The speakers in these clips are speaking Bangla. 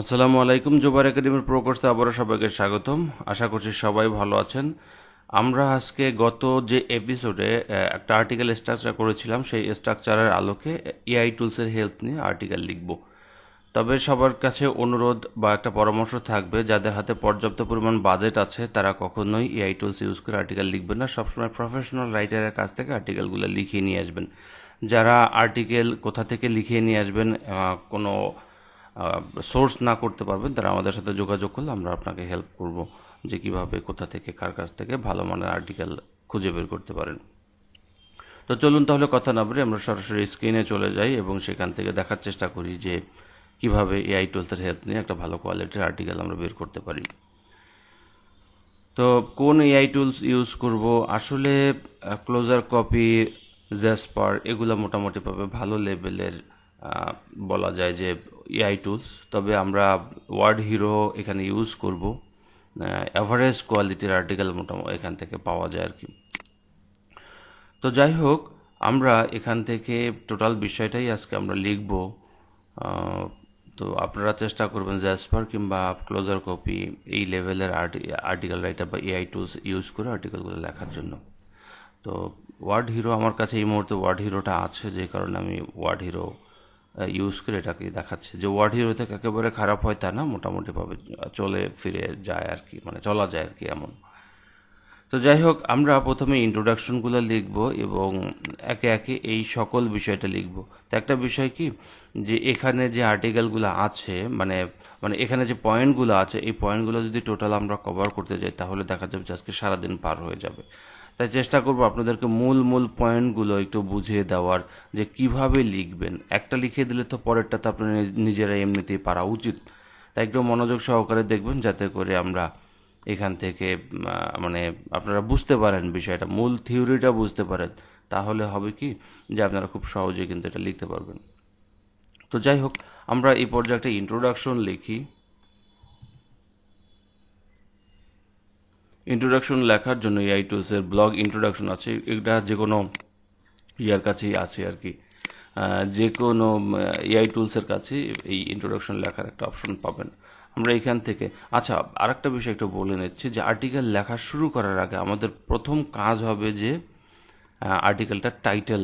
আসসালামু আলাইকুম। জোবার একাডেমির প্রো কোর্সে আবারও সবাইকে স্বাগতম। আশা করছি সবাই ভালো আছেন। আমরা আজকে গত যে এপিসোডে একটা আর্টিকেল স্ট্রাকচার করেছিলাম, সেই স্ট্রাকচারের আলোকে এআই টুলসের হেল্প নিয়ে আর্টিকেল লিখব। তবে সবার কাছে অনুরোধ বা একটা পরামর্শ থাকবে, যাদের হাতে পর্যাপ্ত পরিমাণ বাজেট আছে তারা কখনোই এআই টুলস ইউজ করে আর্টিকেল লিখবেন না। সবসময় প্রফেশনাল রাইটারের কাছ থেকে আর্টিকেলগুলো লিখিয়ে নিয়ে আসবেন। যারা আর্টিকেল কোথা থেকে লিখিয়ে নিয়ে আসবেন কোনো সোর্স না করতে পারবেন, তারা আমাদের সাথে যোগাযোগ করলে আমরা আপনাকে হেল্প করব যে কিভাবে কোথা থেকে কার কাছ থেকে ভালো মানের আর্টিকেল খুঁজে বের করতে পারেন। তো চলুন তাহলে কথা না বলে আমরা সরাসরি স্ক্রিনে চলে যাই এবং সেখান থেকে দেখার চেষ্টা করি যে কিভাবে এআই টুলসের হেল্প নিয়ে একটা ভালো কোয়ালিটির আর্টিকেল আমরা বের করতে পারি। তো কোন এআই টুলস ইউজ করব? আসলে ক্লোজার কপি, জ্যাসপার এগুলো মোটামুটিভাবে ভালো লেভেলের বলা যায় যে এআই টুলস। তবে আমরা ওয়ার্ড হিরো এখানে ইউজ করব। অ্যাভারেজ কোয়ালিটির আর্টিকেল মোটামুটি এখান থেকে পাওয়া যায় আর কি। তো যাই হোক, আমরা এখান থেকে টোটাল বিষয়টাই আজকে আমরা লিখব। তো আপনারা চেষ্টা করবেন জ্যাসপার কিংবা ক্লোজার কপি এই লেভেলের আর্টিকেল রাইটার বা এআই টুলস ইউজ করে আর্টিকেলগুলো লেখার জন্য। তো ওয়ার্ড হিরো আমার কাছে এই মুহূর্তে ওয়ার্ড হিরোটা আছে, যে কারণে আমি ওয়ার্ড হিরো ইউজ করে এটাকে দেখাচ্ছি। যে ওয়ার্ড হিরো থেকে একেবারে খারাপ হয় তা না, মোটামুটিভাবে চলে ফিরে যায় আর কি, মানে চলা যায় আর কি এমন। তো যাই হোক, আমরা প্রথমে ইন্ট্রোডাকশনগুলো লিখব এবং একে একে এই সকল বিষয়টা লিখব। তো একটা বিষয় কি, যে এখানে যে আর্টিকেলগুলো আছে, মানে মানে এখানে যে পয়েন্টগুলো আছে, এই পয়েন্টগুলো যদি টোটাল আমরা কভার করতে যাই তাহলে দেখা যাবে যে আজকে সারাদিন পার হয়ে যাবে। তাই চেষ্টা করব আপনাদেরকে মূল মূল পয়েন্টগুলো একটু বুঝিয়ে দেওয়ার, যে কিভাবে লিখবেন। একটা লিখে দিলে তো পরেরটা তো আপনার নিজেরা এমনিতেই পারা উচিত। তাই একটু মনোযোগ সহকারে দেখবেন, যাতে করে আমরা এখান থেকে মানে আপনারা বুঝতে পারেন বিষয়টা, মূল থিওরিটা বুঝতে পারেন। তাহলে হবে কি, যে আপনারা খুব সহজে কিন্তু এটা লিখতে পারবেন। তো যাই হোক, আমরা এই পর্যায়ে একটা ইন্ট্রোডাকশন লিখি। ইন্ট্রোডাকশন লেখার জন্য এআই টুলসের ব্লগ ইন্ট্রোডাকশন আছে, এটা যে কোনো ইয়ার কাছেই আছে আর কি। যে কোনো এআই টুলসের কাছে এই ইন্ট্রোডাকশন লেখার একটা অপশন পাবেন। আমরা এখান থেকে আচ্ছা, আরেকটা বিষয় একটু বলে নিচ্ছি, যে আর্টিকেল লেখা শুরু করার আগে আমাদের প্রথম কাজ হবে যে আর্টিকেলটার টাইটেল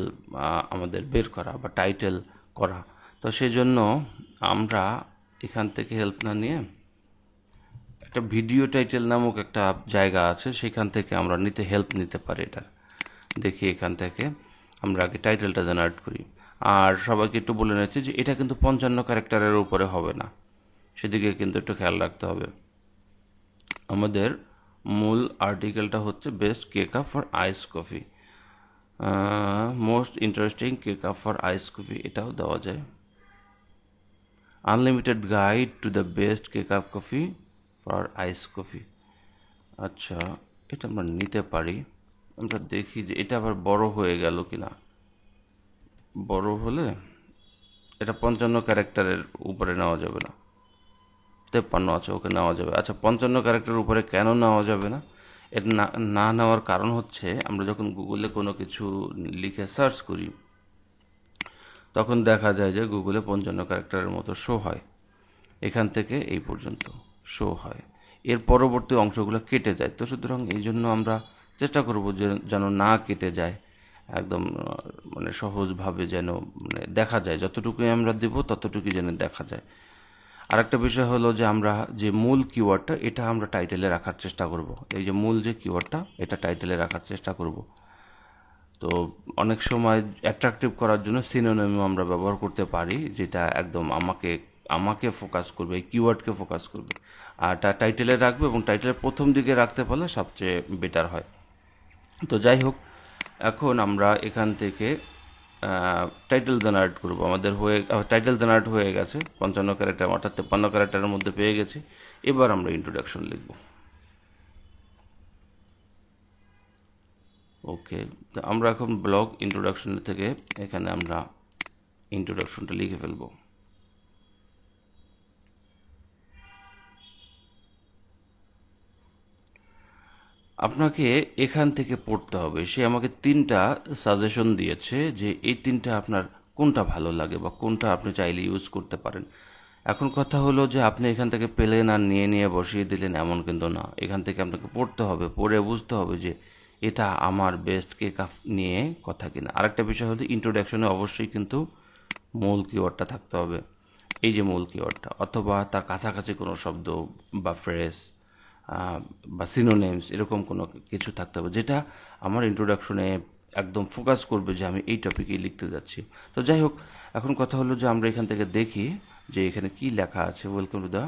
আমাদের বের করা বা টাইটেল করা। তো সেই জন্য আমরা এখান থেকে হেল্প না নিয়ে একটা ভিডিও টাইটেল নামক একটা জায়গা আছে, সেখান থেকে আমরা হেল্প নিতে পারি। এটা দেখি, এখান থেকে আমরা আগে টাইটেলটা জেনারেট করি। আর সবাইকে একটু বলে নিচ্ছি যে এটা কিন্তু 55 ক্যারেক্টারের উপরে হবে না, সেদিকে কিন্তু একটু খেয়াল রাখতে হবে। আমাদের মূল আর্টিকেলটা হচ্ছে best cake up for ice coffee, most interesting cake up for ice coffee, এটাও দেওয়া যায়। Unlimited guide to the best cake up coffee for ice coffee. আচ্ছা, এটা আমরা নিতে পারি। আমরা দেখি যে এটা আবার বড় হয়ে গেল কিনা। বড় হলে এটা 55 ক্যারেক্টারের উপরে নেওয়া যাবে না, 53 আছে, ওকে নেওয়া যাবে। আচ্ছা, 55 ক্যারেক্টারের উপরে কেন নেওয়া যাবে না? এটা না নেওয়ার কারণ হচ্ছে, আমরা যখন গুগলে কোনো কিছু লিখে সার্চ করি তখন দেখা যায় যে গুগলে 55 ক্যারেক্টারের মতো শো হয়, এখান থেকে এই পর্যন্ত শো হয়, এর পরবর্তী অংশগুলো কেটে যায়। তো সুতরাং এই জন্য আমরা চেষ্টা করব যে যেন না কেটে যায়, একদম মানে সহজভাবে যেন মানে দেখা যায়, যতটুকুই আমরা দেব ততটুকুই যেন দেখা যায়। আরেকটা বিষয় হলো যে আমরা যে মূল কিওয়ার্ডটা, এটা আমরা টাইটেলে রাখার চেষ্টা করব। এই যে মূল যে কিওয়ার্ডটা, এটা টাইটেলে রাখার চেষ্টা করব। তো অনেক সময় অ্যাট্রাকটিভ করার জন্য সিনোনিম আমরা ব্যবহার করতে পারি, যেটা একদম আমাকে আমাকে ফোকাস করবে, এই কিওয়ার্ডকে ফোকাস করবে। আর টাইটেলে রাখবে, এবং টাইটেলের প্রথম দিকে রাখতে পারলে সবচেয়ে বেটার হয়। তো যাই হোক, এখন আমরা এখান থেকে টাইটেল জেনারেট করবো। আমাদের টাইটেল জেনারেট হয়ে গেছে 55 ক্যারেক্টার, অর্থাৎ 53 ক্যারেক্টারের মধ্যে পেয়ে গেছি। এবার আমরা ইন্ট্রোডাকশন লিখব। ওকে, তো আমরা এখন ব্লগ ইন্ট্রোডাকশন থেকে এখানে আমরা ইন্ট্রোডাকশনটা লিখে ফেলবো। আপনাকে এখান থেকে পড়তে হবে। সে আমাকে 3টা সাজেশন দিয়েছে যে এই 3টা আপনার কোনটা ভালো লাগে বা কোনটা আপনি চাইলে ইউজ করতে পারেন। এখন কথা হলো যে আপনি এখান থেকে পেলেন আর নিয়ে নিয়ে বসিয়ে দিলেন এমন কিন্তু না, এখান থেকে আপনাকে পড়তে হবে, পড়ে বুঝতে হবে যে এটা আমার বেস্ট কেক নিয়ে কথা কিনা। আরেকটা বিষয় হলো ইন্ট্রোডাকশনে অবশ্যই কিন্তু মূল কিওয়ার্ডটা থাকতে হবে, এই যে মূল কিওয়ার্ডটা, অথবা তার কাছাকাছি কোনো শব্দ বা ফ্রেজ বা সিনোনেমস এরকম কোনো কিছু থাকতে হবে যেটা আমার ইন্ট্রোডাকশনে একদম ফোকাস করবে যে আমি এই টপিকেই লিখতে যাচ্ছি। তো যাই হোক, এখন কথা হলো যে আমরা এখান থেকে দেখি যে এখানে কি লেখা আছে। Welcome to the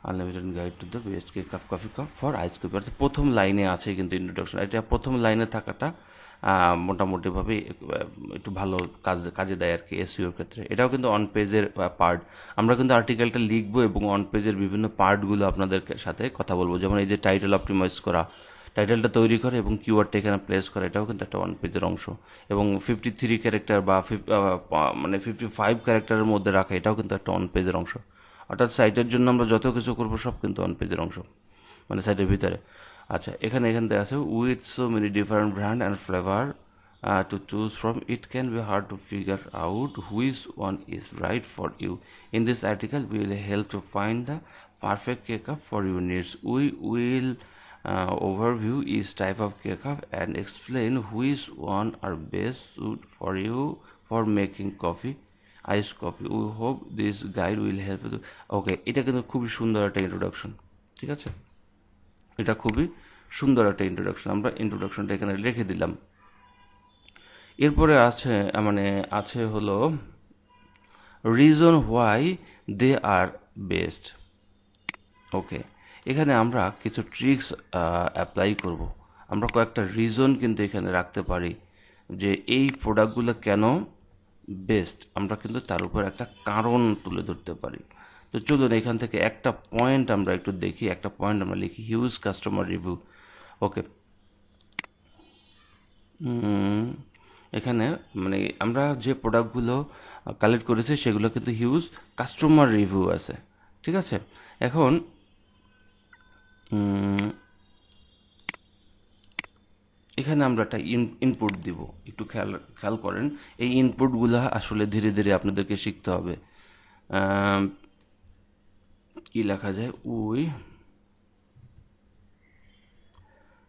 unlimited guide to the best cake cup coffee cup for ice coffee, অর্থাৎ প্রথম লাইনে আছে কিন্তু ইন্ট্রোডাকশন। এটা প্রথম লাইনে থাকাটা মোটামুটিভাবে একটু ভালো কাজে দেয় আর কি এসইওর ক্ষেত্রে। এটাও কিন্তু অন পেজের পার্ট। আমরা কিন্তু আর্টিকেলটা লিখবো এবং অন পেজের বিভিন্ন পার্টগুলো আপনাদের সাথে কথা বলবো, যেমন এই যে টাইটেল অপটিমাইজ করা, টাইটেলটা তৈরি করে এবং কিওয়ার্ডটা এখানে প্লেস করা, এটাও কিন্তু একটা ওয়ান পেজের অংশ। এবং 53 ক্যারেক্টার বা মানে 55 ক্যারেক্টারের মধ্যে রাখা, এটাও কিন্তু একটা ওয়ান পেজের অংশ। অর্থাৎ সাইটের জন্য আমরা যত কিছু করবো সব কিন্তু ওয়ান পেজের অংশ, মানে সাইটের ভিতরে। আচ্ছা, এখানে থেকে আছে with so many different brand and flavour to choose from, it can be hard to figure out which one is right for you. In this article, we will help to find the perfect cake up for your needs. We will overview each type of cake up and explain which one are best suited for you for making coffee, iced coffee. We hope this guide will help you. Okay, এটা কিন্তু খুবই সুন্দর একটা ইন্ট্রোডাকশন, ঠিক আছে? এটা খুবই সুন্দর একটা ইন্ট্রোডাকশন, আমরা ইন্ট্রোডাকশনটা এখানে রেখে দিলাম। এরপরে আছে মানে আছে হলো reason why they are best. Okay, এখানে আমরা কিছু ট্রিক্স অ্যাপ্লাই করব। আমরা কয়েকটা রিজন কিন্তু এখানে রাখতে পারি যে এই প্রোডাক্টগুলো কেন বেস্ট, আমরা কিন্তু তার উপর একটা কারণ তুলে ধরতে পারি। তো চলুন এখান থেকে একটা পয়েন্ট আমরা একটু দেখি, একটা পয়েন্ট আমরা লিখি, হিউজ কাস্টমার রিভিউ। ওকে, এখানে মানে আমরা যে প্রোডাক্টগুলো কালেক্ট করেছি সেগুলো কিন্তু হিউজ কাস্টমার রিভিউ আছে, ঠিক আছে? এখন এখানে আমরা একটা ইনপুট দিব, একটু খেয়াল করেন। এই ইনপুটগুলো আসলে ধীরে ধীরে আপনাদেরকে শিখতে হবে। কি লেখা যায়,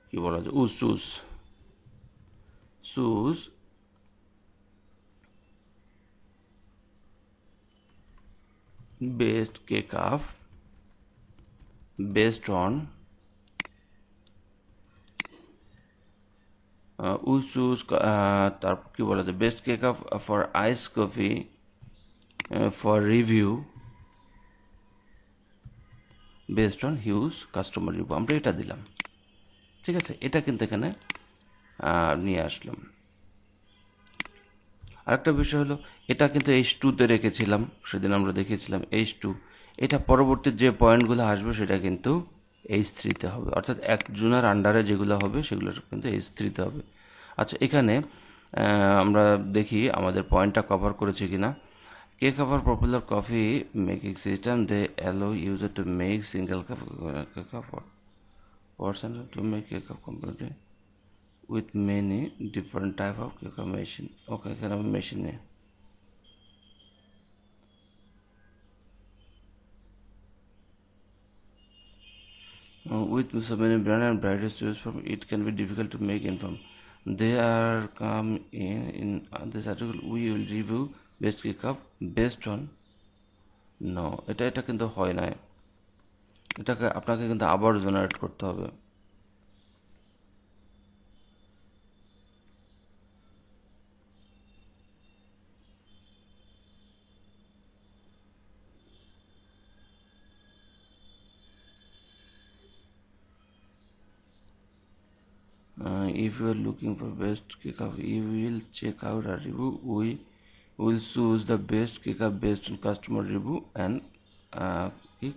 কি বলা যায়, choose choose best cake up based on choose, তারপর কি বলা যায়, best cake up for ice coffee for review based on huge customer review, আমরা এটা দিলাম, ঠিক আছে? এটা কিন্তু এখানে নিয়ে আসলাম। আরেকটা বিষয় হলো এটা কিন্তু H2-তে রেখেছিলাম, সেদিন আমরা দেখিয়েছিলাম H2। এটা পরবর্তী যে পয়েন্টগুলো আসবে সেটা কিন্তু H3-তে হবে, অর্থাৎ একজনের আন্ডারে যেগুলো হবে সেগুলো কিন্তু H3-তে হবে। আচ্ছা, এখানে আমরা দেখি আমাদের পয়েন্টটা কভার করেছে কিনা। Cake cover popular coffee making system, they allow user to make single cup person to make cake cup completely with many different type of cake machine. Okay, এখানে আমি মেশিন নেই। With so many brand and varieties to choose from, it can be difficult to make inform. They are come in this article. We will review best cake up based on. No, এটা কিন্তু হয় না, এটাকে আপনাকে কিন্তু আবার জেনারেট করতে হবে। If you are looking for best cake up, you will check out our review. We will choose the best cake up based on customer review and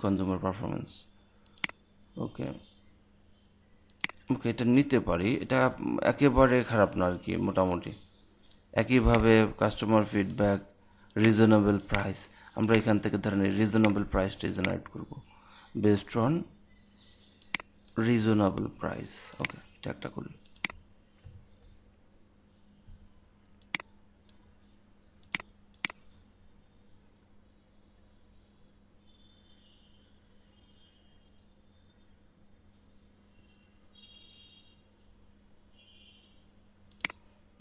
consumer performance. ওকে ওকে, এটা নিতে পারি, এটা একেবারে খারাপ না আর কি, মোটামুটি একইভাবে কাস্টমার ফিডব্যাক, রিজনেবল প্রাইস, আমরা এখান থেকে ধরেন রিজনেবল প্রাইসটা জেনারেট করব বেসড অন রিজনেবল প্রাইস। ওকে, এটা একটা করি।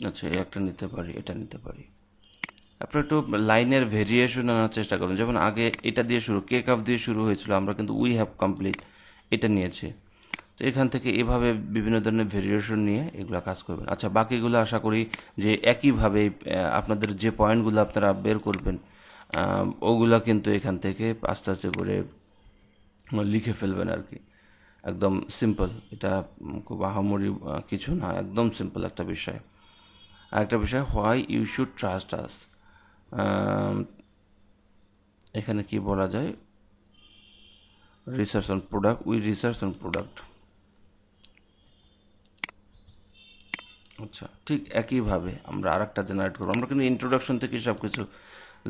আচ্ছা, এই একটা নিতে পারি, এটা নিতে পারি। আপনার একটু লাইনের ভেরিয়েশন আনার চেষ্টা করুন। যেমন আগে এটা দিয়ে শুরু, কেক অফ দিয়ে শুরু হয়েছিল, আমরা কিন্তু উই হ্যাভ কমপ্লিট এটা নিয়েছি। তো এখান থেকে এভাবে বিভিন্ন ধরনের ভেরিয়েশন নিয়ে এগুলো কাজ করবেন। আচ্ছা, বাকিগুলো আশা করি যে একইভাবে আপনাদের যে পয়েন্টগুলো আপনারা বের করবেন ওগুলা কিন্তু এখান থেকে আস্তে আস্তে করে লিখে ফেলবেন আর কি। একদম সিম্পল, এটা খুব আহামরি কিছু না, একদম সিম্পল একটা বিষয়। আরেকটা বিষয়, হোয়াই ইউ শুড ট্রাস্ট আস। এখানে কি বলা যায়, research on product, we research on product. আচ্ছা, ঠিক একইভাবে আমরা আরেকটা জেনারেট করবো। আমরা কিন্তু ইন্ট্রোডাকশন থেকে সব কিছু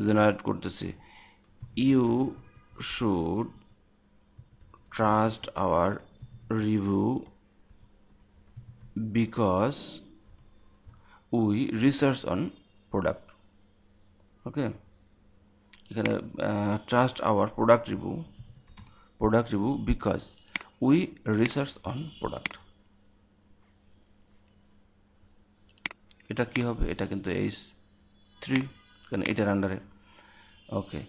জেনারেট করতেছি। You should trust our review because we research on product. Okay, এখানে trust our product review because we research on product. এটা কি হবে, এটা কিন্তু H3, কারণ এটার আন্ডারে। Okay,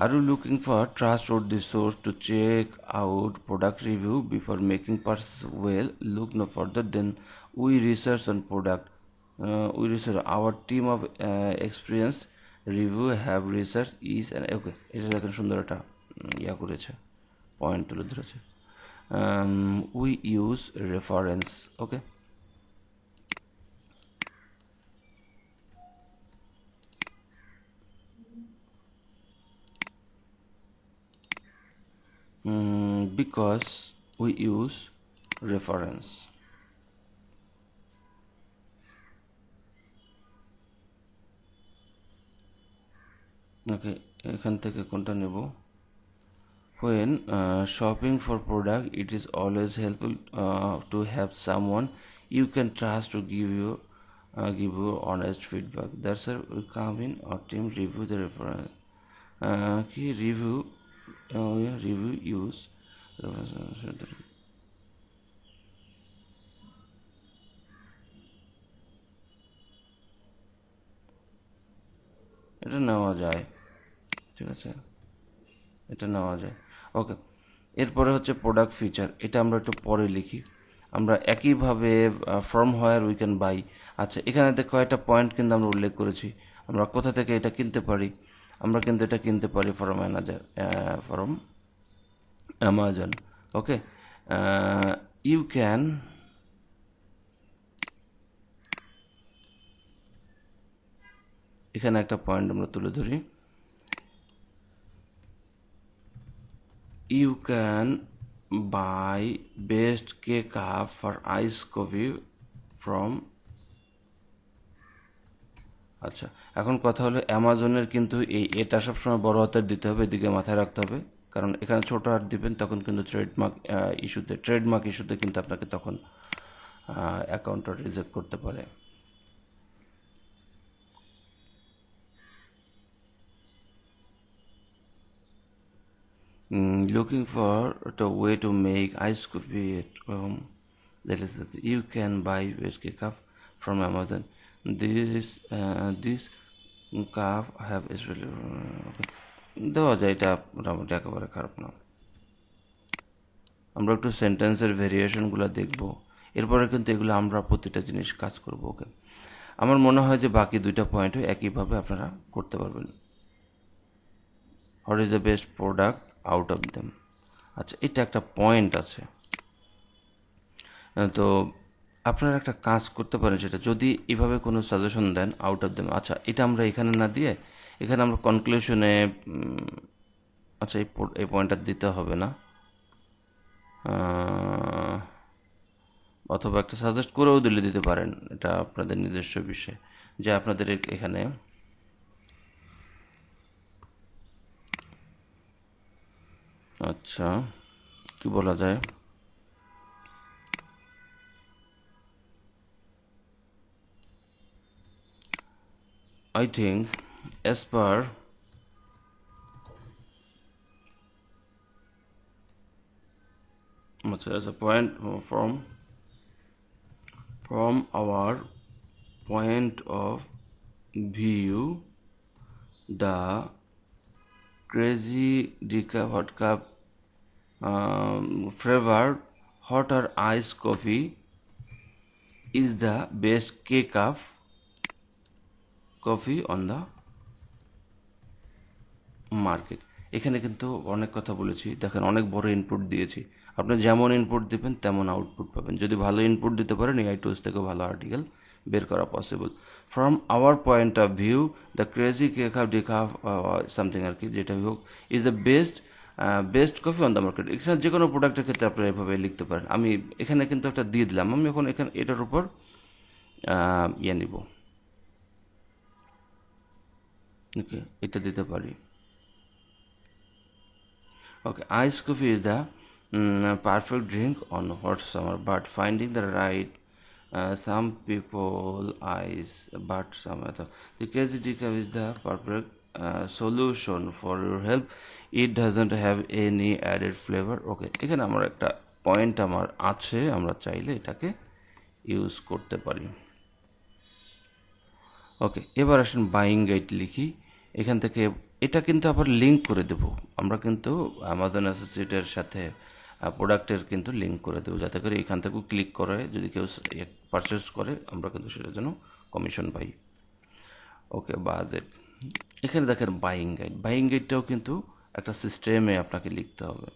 are you looking for trustworthy source to check out product review before making purchase? Well, look no further than we research on product. We research our team of experienced review have research is and okay, এটা দেখেন সুন্দর একটা ইয়া করেছে, পয়েন্ট তুলে ধরেছে। We use reference. Okay. Because we use reference. ওকে, এখান থেকে কোনটা নেব? When shopping for product, it is always helpful to have someone you can trust to give you honest feedback. That's why we come in our team review the reference. কি review, yeah, review use reference. এটা নেওয়া যায়, ঠিক আছে, এটা নেওয়া যায়। ওকে, এরপরে হচ্ছে প্রোডাক্ট ফিচার, এটা আমরা একটু পরে লিখি। আমরা একইভাবে from where we can buy. আচ্ছা, এখানে কয়েকটা পয়েন্ট কিন্তু আমরা উল্লেখ করেছি। আমরা কোথা থেকে এটা কিনতে পারি? আমরা কিন্তু এটা কিনতে পারি from Amazon. Okay, you can, এখানে একটা পয়েন্ট আমরা তুলে ধরি, you can buy best cake cup for ice coffee from। আচ্ছা, এখন কথা হলো অ্যামাজনের কিন্তু এটা সবসময় বড় হাতের দিতে হবে, এদিকে মাথায় রাখতে হবে, কারণ এখানে ছোট হাত দিবেন তখন কিন্তু ট্রেডমার্ক ইস্যুতে কিন্তু আপনাকে তখন অ্যাকাউন্টটা রিজেক্ট করতে পারে। Looking for the way to make ice coffee at home, that is you can buy whiskey cup from Amazon. This cup have special, okay, দেওয়া যায়, এটা মোটামুটি একেবারে খারাপ না। আমরা একটু সেন্টেন্সের ভেরিয়েশনগুলো দেখব, এরপরে কিন্তু এগুলো আমরা প্রতিটা জিনিস কাজ করব। ওকে, আমার মনে হয় যে বাকি দুইটা পয়েন্টও একইভাবে আপনারা করতে পারবেন। What is the best product out of them. আচ্ছা, এটা একটা পয়েন্ট আছে। তো আপনারা একটা কাজ করতে পারেন, সেটা যদি এভাবে কোনো সাজেশন দেন আউট অফ দেম। আচ্ছা, এটা আমরা এখানে না দিয়ে এখানে আমরা কনক্লুশনে, আচ্ছা এই পয়েন্টটা দিতে হবে না, অথবা একটা সাজেস্ট করেও দিতে পারেন, এটা আপনাদের নিজস্ব বিষয়, যে আপনাদের এখানে আচ্ছা কি বলা যায়, I think as per as a point from our point of view, the crazy decaf hot cup flavored hot or iced coffee is the best K-cup coffee on the market. এখানে কিন্তু অনেক কথা বলেছি, দেখেন অনেক বড় ইনপুট দিয়েছি। আপনি যেমন ইনপুট দিবেন তেমন আউটপুট পাবেন। যদি ভালো ইনপুট দিতে পারেন এআই টুলস থেকেও ভালো আর্টিকেল বের করা possible. From our point of view the crazy cake half decaf something আর কি, যেটা হোক, is the best coffee on the market. এখানে যে কোনো প্রোডাক্টের ক্ষেত্রে আপনারা এভাবে লিখতে পারেন। আমি এখানে কিন্তু একটা দিয়ে দিলাম, আমি এখন এখানে এটার উপর নিব, ওকে, এটা দিতে পারি। Okay, iced coffee is the perfect drink on hot summer, but finding the right some people ice, but some other. The crazy decaf is the perfect solution for your help. It doesn't have any added flavor. Okay, এখানে আমার একটা পয়েন্ট আমার আছে, আমরা চাইলে এটাকে ইউজ করতে পারি। ওকে, এবার আসেন বাইং গাইড লিখি। এখান থেকে এটা কিন্তু আবার লিঙ্ক করে দেব, আমরা কিন্তু আমাজন অ্যাসোসিয়েটের সাথে প্রোডাক্টের কিন্তু লিঙ্ক করে দেবো, যাতে করে এখান থেকেও ক্লিক করে যদি কেউ পারচেস করে আমরা কিন্তু সেটার জন্য কমিশন পাই। ওকে, বাজেট, এখানে দেখেন বাইং গাইডটাও কিন্তু একটা সিস্টেমে আপনাকে লিখতে হবে,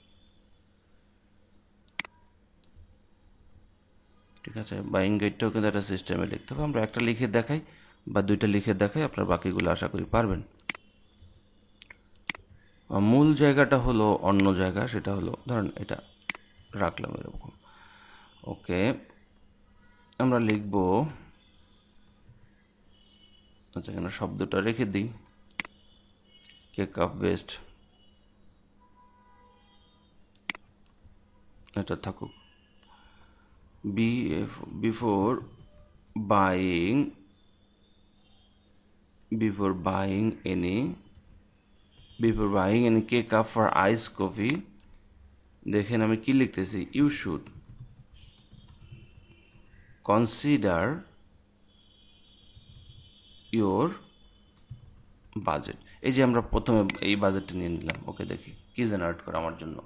ঠিক আছে? বাইং গাইডটাও কিন্তু একটা সিস্টেমে লিখতে হবে। আমরা একটা লিখে দেখাই বা দুইটা লিখে দেখাই, আপনার বাকিগুলো আশা করি পারবেন। মূল জায়গাটা হলো অন্য জায়গা, সেটা হলো ধরেন এটা রাখলাম এরকম। ওকে, আমরা লিখব, আচ্ছা এখানে শব্দটা রেখে দিই, কেক অফ বেস্ট, এটা থাকুক। Before buying any cake up for iced coffee, দেখেন আমি কি লিখতেছি, you should consider your budget. এই যে আমরা প্রথমে এই বাজেটটা নিয়ে নিলাম। ওকে, দেখি কি জেনারেট করে আমার জন্য।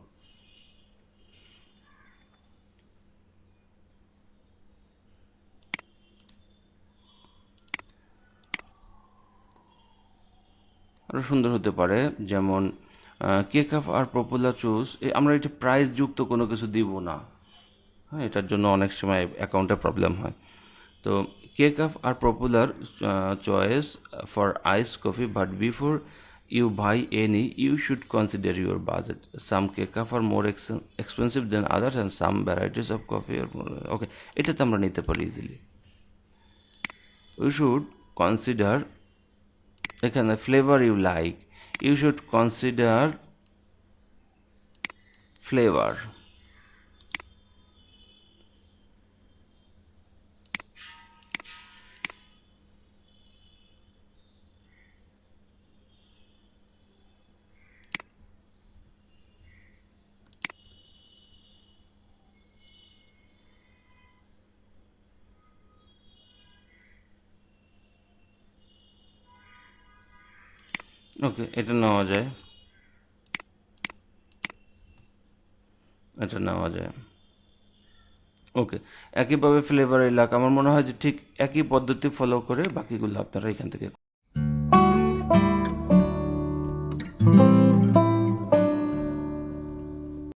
আরও সুন্দর হতে পারে, যেমন cake of are popular choose, আমরা এটা প্রাইস যুক্ত কোনো কিছু দিব না, হ্যাঁ, এটার জন্য অনেক সময় অ্যাকাউন্টে প্রবলেম হয়। তো cake of are popular choice for ice coffee, but before you buy any you should consider your budget. Some cake are more expensive than others and some varieties of coffee are more, okay, এটাতে আমরা নিতে পারি ইজিলি। you should consider, এখানে flavour you like, you should consider flavour. Okay, এটা নেওয়া যায়, এটা নেওয়া যায়। ওকে, একইভাবে ফ্লেভার এলাকা, আমার মনে হয় যে ঠিক একই পদ্ধতি ফলো করে বাকিগুলো আপনারা এখান থেকে